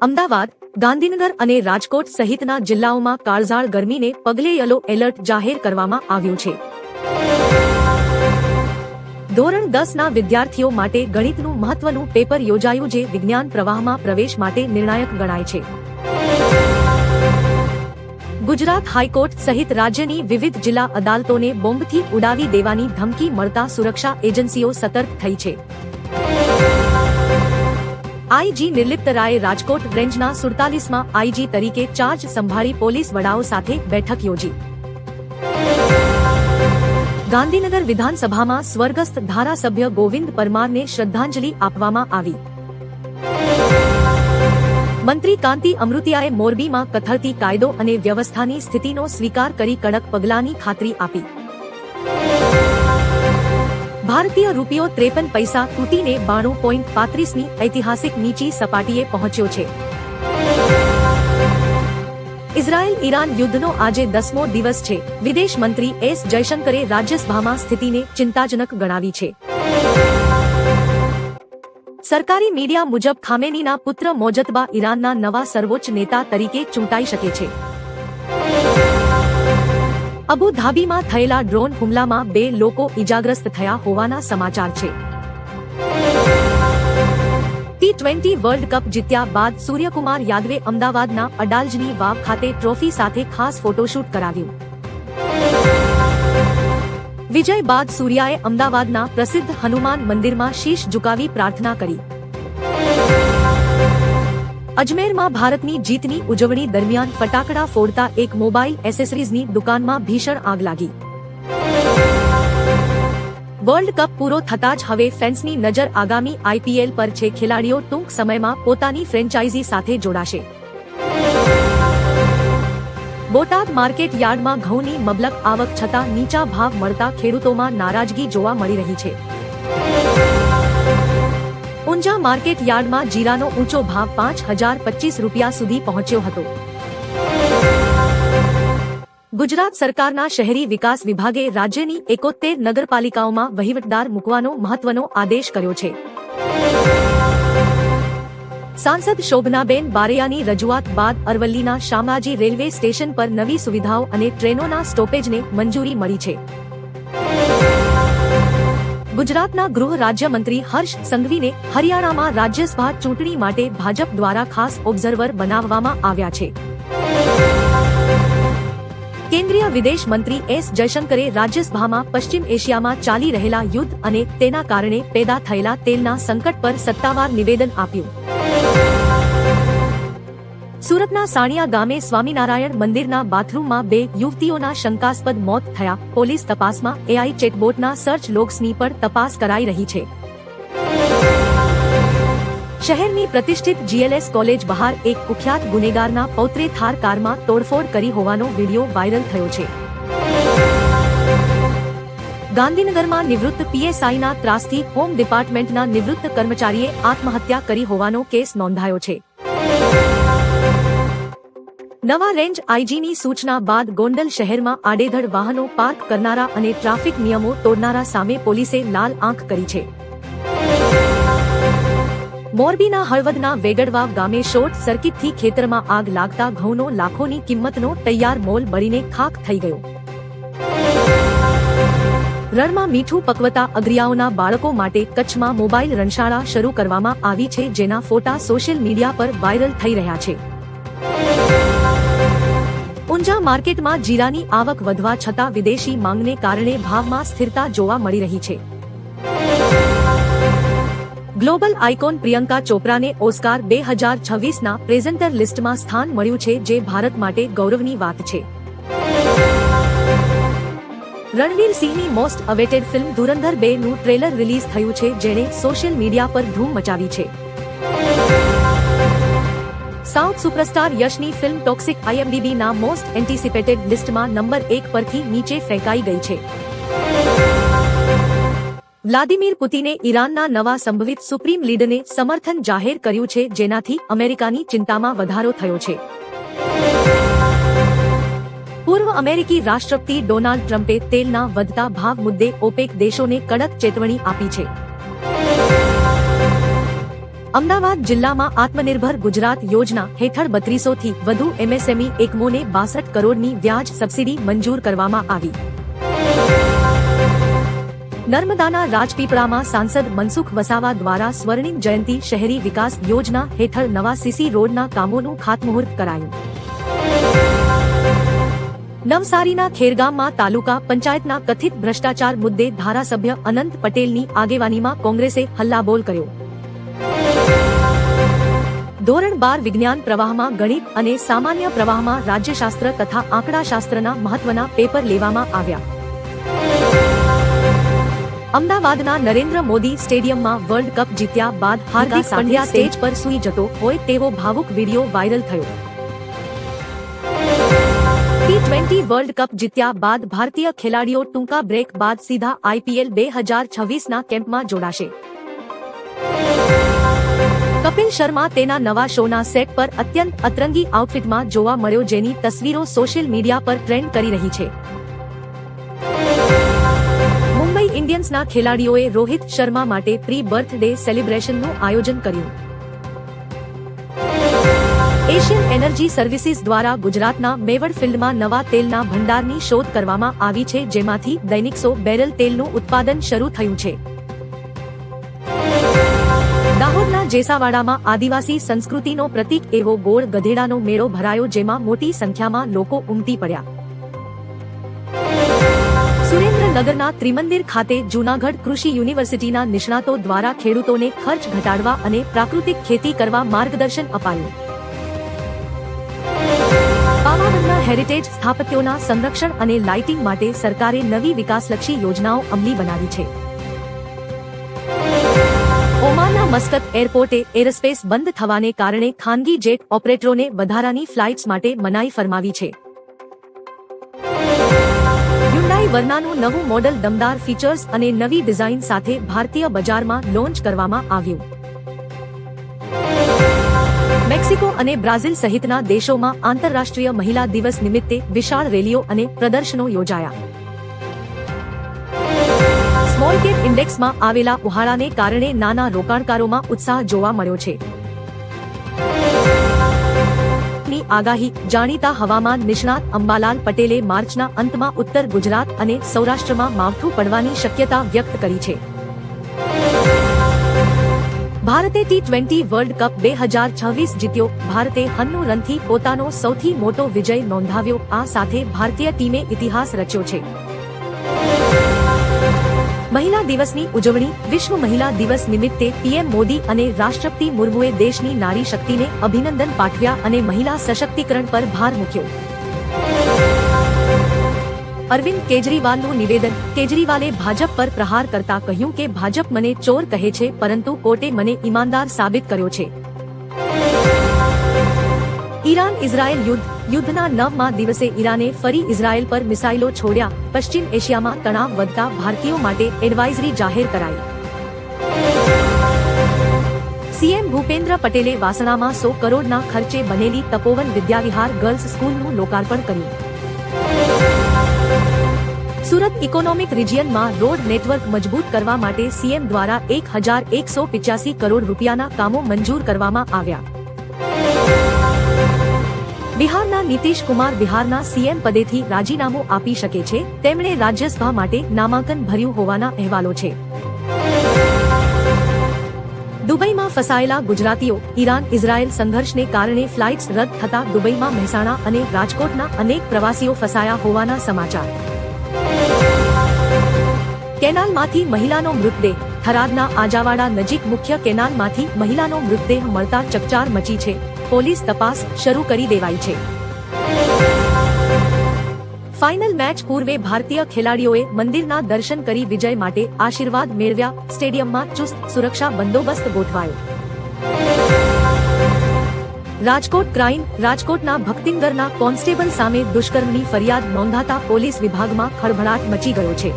અમદાવાદ, ગાંધીનગર અને રાજકોટ સહિતના જિલ્લાઓમાં કાળઝાળ ગરમીને પગલે યલો એલર્ટ જાહેર કરવામાં આવ્યું છે. ધોરણ 10ના વિદ્યાર્થીઓ માટે ગણિતનું મહત્વનું પેપર યોજાયું જે વિજ્ઞાન પ્રવાહમાં પ્રવેશ માટે નિર્ણાયક ગણાય છે. ગુજરાત હાઈકોર્ટ સહિત રાજ્યની વિવિધ જિલ્લા અદાલતોને બોમ્બથી ઉડાવી દેવાની ધમકી મળતા સુરક્ષા એજન્સીઓ સતર્ક થઈ છે. આઈજી નિર્લિપ્ત રાયે રાજકોટ રેન્જના 47માં આઈજી તરીકે ચાર્જ સંભાળી પોલીસ વડાઓ સાથે બેઠક યોજી. ગાંધીનગર વિધાનસભામાં સ્વર્ગસ્થ ધારાસભ્ય ગોવિંદ પરમારને શ્રદ્ધાંજલિ આપવામાં આવી. મંત્રી કાંતિ અમૃતિયાએ મોરબીમાં કથળતી કાયદો અને વ્યવસ્થાની સ્થિતિનો સ્વીકાર કરી કડક પગલાંની ખાતરી આપી. ભારતીય રૂપિયો 53 પૈસા તૂટીને 92.35ની ઐતિહાસિક નીચી સપાટીએ પહોંચ્યો છે. ઇઝરાયલ ઈરાન યુદ્ધનો આજે 10મો દિવસ છે. વિદેશ મંત્રી એસ જયશંકરે રાજ્યસભામાં સ્થિતિને ચિંતાજનક ગણાવી છે. સરકારી મીડિયા મુજબ ખામેનીના પુત્ર મોજતબા ઈરાનના નવા સર્વોચ્ચ નેતા તરીકે ચૂંટાઈ શકે છે. અબુ ધાબીમાં થયેલા ડ્રોન હુમલામાં 2 લોકો ઇજાગ્રસ્ત થયા હોવાના સમાચાર છે. T20 વર્લ્ડ કપ જીત્યા બાદ સૂર્યકુમાર યાદવે અમદાવાદના અડાલજની વાવ ખાતે ટ્રોફી સાથે ખાસ ફોટોશૂટ કરાવ્યું. વિજય બાદ સૂર્યાએ અમદાવાદના પ્રસિદ્ધ હનુમાન મંદિરમાં શીશ ઝુકાવી પ્રાર્થના કરી. અજમેરમાં ભારતની જીતની ઉજવણી દરમિયાન ફટાકડા ફોડતા એક મોબાઈલ એસેસરીઝની દુકાનમાં ભીષણ આગ લાગી. વર્લ્ડ કપ પૂરો થતાં જ હવે ફેન્સની નજર આગામી આઈપીએલ પર છે. ખેલાડીઓ ટૂંક સમયમાં પોતાની ફ્રેન્ચાઇઝી સાથે જોડાશે. બોટાદ માર્કેટ યાર્ડમાં ઘઉંની મબલક આવક છતાં નીચા ભાવ મળતા ખેડૂતોમાં નારાજગી જોવા મળી રહી છે. ઊંઝા માર્કેટ યાર્ડમાં જીરાનો ઊંચો ભાવ 5025 રૂપિયા સુધી પહોંચ્યો હતો. ગુજરાત સરકારના શહેરી વિકાસ વિભાગે રાજ્યની 71 નગરપાલિકાઓમાં વહીવટદાર મૂકવાનો મહત્વનો આદેશ કર્યો છે. સાંસદ શોભનાબેન બારૈયાની રજૂઆત બાદ અરવલ્લીના શામળાજી રેલવે સ્ટેશન પર નવી સુવિધાઓ અને ટ્રેનોના સ્ટોપેજને મંજૂરી મળી છે. ગુજરાતના ગૃહ રાજ્યમંત્રી હર્ષ સંઘવીને હરિયાણામાં રાજ્યસભા ચૂંટણી માટે ભાજપ દ્વારા ખાસ ઓબ્ઝર્વર બનાવવામાં આવ્યા છે. કેન્દ્રીય વિદેશ મંત્રી એસ જયશંકરે રાજ્યસભામાં પશ્ચિમ એશિયામાં ચાલી રહેલા યુદ્ધ અને તેના કારણે પેદા થયેલા તેલના સંકટ પર સત્તાવાર નિવેદન આપ્યું. સુરતના સાણિયા ગામે સ્વામિનારાયણ મંદિરના બાથરૂમમાં 2 યુવતીઓના શંકાસ્પદ મોત થયા. પોલીસ તપાસમાં એઆઈ ચેટબોટના સર્ચ લોગ્સની પણ તપાસ કરાઈ રહી છે. શહેરની પ્રતિષ્ઠિત જીએલએસ કોલેજ બહાર એક કુખ્યાત ગુનેગારના પૌત્રે થાર કારમાં તોડફોડ કરી હોવાનો વિડીયો વાયરલ થયો છે. ગાંધીનગરમાં નિવૃત્ત પીએસઆઈના ત્રાસથી હોમ ડિપાર્ટમેન્ટના નિવૃત્ત કર્મચારીએ આત્મહત્યા કરી હોવાનો કેસ નોંધાયો છે. નવા રેન્જ આઈજીની સૂચના બાદ ગોંડલ શહેરમાં આડેધડ વાહનો પાર્ક કરનારા અને ટ્રાફિક નિયમો તોડનારા સામે પોલીસે લાલ આંખ કરી છે. મોરબીના હળવદના વેગડવાવ ગામે શોર્ટ સર્કિટથી ખેતરમાં આગ લાગતા ઘઉંનો લાખોની કિંમતનો તૈયાર મોલ બળીને ખાખ થઈ ગયો. રણમાં મીઠું પકવતા અગરિયાઓના બાળકો માટે કચ્છમાં મોબાઈલ રણશાળા શરૂ કરવામાં આવી છે, જેના ફોટા સોશિયલ મીડિયા પર વાયરલ થઈ રહ્યા છે. ઊંઝા માર્કેટમાં જીરાની આવક વધવા છતાં વિદેશી માંગને કારણે ભાવમાં સ્થિરતા જોવા મળી રહી છે. ગ્લોબલ આઇકોન પ્રિયંકા ચોપરાને ઓસ્કાર 2026ના પ્રેઝન્ટર લિસ્ટમાં સ્થાન મળ્યું છે, જે ભારત માટે ગૌરવની વાત છે. રણવીર સિંહની મોસ્ટ અવેટેડ ફિલ્મ ધુરંધર 2નું ટ્રેલર રિલીઝ થયું છે, જેણે સોશિયલ મીડિયા પર ધૂમ મચાવી છે. સાઉથ સુપરસ્ટાર યશની ફિલ્મ ટોક્સિક આઈએમડીબીના મોસ્ટ એન્ટિસિપેટેડ લિસ્ટમાં નંબર 1 પરથી નીચે ફેંકાઈ ગઈ છે. વ્લાદિમીર પુતિને ઈરાનના નવા સંભવિત સુપ્રીમ લીડરને સમર્થન જાહેર કર્યું છે, જેનાથી અમેરિકાની ચિંતામાં વધારો થયો છે. પૂર્વ અમેરિકી રાષ્ટ્રપતિ ડોનાલ્ડ ટ્રમ્પે તેલના વધતા ભાવ મુદ્દે ઓપેક દેશોને કડક ચેતવણી આપી છે. અમદાવાદ જિલ્લામાં આત્મનિર્ભર ગુજરાત યોજના હેઠળ 3200 થી વધુ MSME એકમોને 62 કરોડની વ્યાજ સબસિડી મંજૂર કરવામાં આવી. નર્મદાના રાજપીપળામાં સાંસદ મનસુખ વસાવા દ્વારા સ્વર્ણિમ જયંતિ શહેરી વિકાસ યોજના હેઠળ નવા સીસી રોડના કામોનું ખાતમુહૂર્ત કરાયું. નવસારીના ખેરગામમાં તાલુકા પંચાયતના કથિત ભ્રષ્ટાચાર મુદ્દે ધારાસભ્ય અનંત પટેલની આગેવાનીમાં કોંગ્રેસે હલ્લાબોલ કર્યો. ધોરણ 12 વિજ્ઞાન પ્રવાહમાં ગણિત અને સામાન્ય પ્રવાહમાં રાજ્યશાસ્ત્ર તથા આંકડાશાસ્ત્રના મહત્વના પેપર લેવામાં આવ્યા. અમદાવાદના નરેન્દ્ર મોદી સ્ટેડિયમમાં વર્લ્ડ કપ જીત્યા બાદ હાર્દિક પંડ્યા સ્ટેજ પર સૂઈ જતો હોય તેવો ભાવુક વિડીયો વાયરલ થયો. T20 વર્લ્ડ કપ જીત્યા બાદ ભારતીય ખેલાડીઓ ટૂંકા બ્રેક બાદ સીધા IPL 2026ના કેમ્પમાં જોડાશે. કપિલ શર્મા તેના નવા શોના સેટ પર અત્યંત અતરંગી આઉટફિટમાં જોવા મળ્યો, જેની તસવીરો સોશિયલ મીડિયા પર ટ્રેન્ડ કરી રહી છે. મુંબઈ ઇન્ડિયન્સના ખેલાડીઓએ રોહિત શર્મા માટે પ્રી બર્થડે સેલિબ્રેશનનું આયોજન કર્યું. એશિયન એનર્જી સર્વિસીસ દ્વારા ગુજરાતના મેવડ ફિલ્ડમાં નવા તેલના ભંડારની શોધ કરવામાં આવી છે, જેમાંથી દૈનિક 100 બેરલ તેલનું ઉત્પાદન શરૂ થયું છે. દાહોદના જેસાવાડામાં આદિવાસી સંસ્કૃતિનો પ્રતીક એવો ગોળ ગધેડાનો મેળો ભરાયો, જેમાં મોટી સંખ્યામાં લોકો ઉમટી પડ્યા. સુરેન્દ્રનગરના ત્રિમંદિર ખાતે જૂનાગઢ કૃષિ યુનિવર્સિટીના નિષ્ણાતો દ્વારા ખેડૂતોને ખર્ચ ઘટાડવા અને પ્રાકૃતિક ખેતી કરવા માર્ગદર્શન અપાયું. પાવાગઢના હેરિટેજ સ્થાપત્યોના સંરક્ષણ અને લાઇટિંગ માટે સરકારે નવી વિકાસલક્ષી યોજનાઓ અમલી બનાવી છે. ઓમાનના મસ્કત એરપોર્ટે એરસ્પેસ બંધ થવાને કારણે ખાનગી જેટ ઓપરેટરોને વધારાની ફ્લાઇટ્સ માટે મનાઈ ફરમાવી છે. હ્યુન્ડાઈ વર્નાનું નવું મોડલ દમદાર ફીચર્સ અને નવી ડિઝાઇન સાથે ભારતીય બજારમાં લોન્ચ કરવામાં આવ્યું. મેક્સિકો અને બ્રાઝિલ સહિતના દેશોમાં આંતરરાષ્ટ્રીય મહિલા દિવસ નિમિત્તે વિશાળ રેલીઓ અને પ્રદર્શનો યોજાયા. સ્મોલ કેપ ઇન્ડેક્સમાં આવેલા ઉહાળાને કારણે નાના રોકાણકારોમાં ઉત્સાહ જોવા મળ્યો છે. ની આગાહી જાણીતા હવામાન નિષ્ણાત અંબાલાલ પટેલે માર્ચના અંતમાં ઉત્તર ગુજરાત અને સૌરાષ્ટ્રમાં માવઠું પડવાની શક્યતા વ્યક્ત કરી છે. ભારતે T20 વર્લ્ડ કપ 2026 જીત્યો. ભારતે 91 રનથી પોતાનો સૌથી મોટો વિજય નોંધાવ્યો. આ સાથે ભારતીય ટીમે ઇતિહાસ રચ્યો છે. મહિલા દિવસની ઉજવણી. વિશ્વ મહિલા દિવસ નિમિત્તે PM મોદી અને રાષ્ટ્રપતિ મુર્મુએ દેશની નારી શક્તિને અભિનંદન પાઠવ્યા અને મહિલા સશક્તિકરણ પર ભાર મૂક્યો. અરવિંદ કેજરીવાલનું નિવેદન. કેજરીવાલે ભાજપ પર પ્રહાર કરતા કહ્યું કે ભાજપ મને ચોર કહે છે, પરંતુ કોર્ટે મને ઈમાનદાર સાબિત કર્યો છે. ઈરાન ઇઝરાયલ યુદ્ધના 9મા દિવસે ઈરાને ફરી ઇઝરાયલ પર મિસાઇલો છોડ્યા. પશ્ચિમ એશિયામાં તણાવ વધતા ભારતીયો માટે એડવાઇઝરી જાહેર કરાઈ. CM ભૂપેન્દ્ર પટેલે વાસણામાં 100 કરોડના ખર્ચે બનેલી તપોવન વિદ્યાવિહાર ગર્લ્સ સ્કૂલનું લોકાર્પણ કર્યું. સુરત ઇકોનોમિક રિજિયનમાં રોડ નેટવર્ક મજબૂત કરવા માટે CM દ્વારા 1185 કરોડ રૂપિયાના કામો મંજૂર કરવામાં આવ્યા. બિહારના નીતિશ કુમાર બિહારના CM પદેથી રાજીનામું આપી શકે છે. તેમણે રાજ્યસભા માટે નામાંકન ભર્યું હોવાના અહેવાલો છે. દુબઈમાં ફસાયેલા ગુજરાતીઓ. ઈરાન ઇઝરાયલ સંઘર્ષને કારણે ફ્લાઇટ્સ રદ થતા દુબઈમાં મહેસાણા અને રાજકોટના અનેક પ્રવાસીઓ ફસાયા હોવાના સમાચાર. કેનાલમાંથી મહિલાનો મૃતદેહ. થરાદના આજાવાડા નજીક મુખ્ય કેનાલમાંથી મહિલાનો મૃતદેહ મળતા ચકચાર મચી છે. પોલીસ તપાસ શરૂ કરી દેવાઈ છે. ફાઇનલ મેચ પૂર્વે ભારતીય ખેલાડીઓએ મંદિરના દર્શન કરી વિજય માટે આશીર્વાદ મેળવ્યા. સ્ટેડિયમમાં ચુસ્ત સુરક્ષા બંદોબસ્ત ગોઠવાયો. રાજકોટ ક્રાઇમ. રાજકોટના ભક્તિનગરના કોન્સ્ટેબલ સામે દુષ્કર્મની ફરિયાદ નોંધાતા પોલીસ વિભાગમાં ખળભળાટ મચી ગયો છે.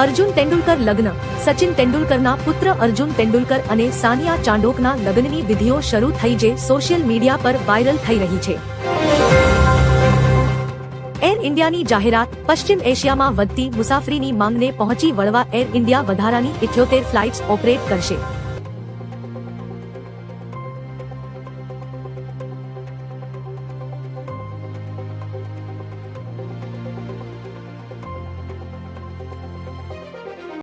અર્જુન તેંડુલકર લગ્ન. સચિન તેંડુલકરના પુત્ર અર્જુન તેંડુલકર અને સાનિયા ચાંડોકના લગ્નની વિધિઓ શરૂ થઈ, જે સોશિયલ મીડિયા પર વાયરલ થઈ રહી છે. એર ઇન્ડિયાની જાહેરાત. પશ્ચિમ એશિયામાં વધતી મુસાફરીની માંગને પહોંચી વળવા એર ઇન્ડિયા વધારાની 78 ફ્લાઇટ્સ ઓપરેટ કરશે.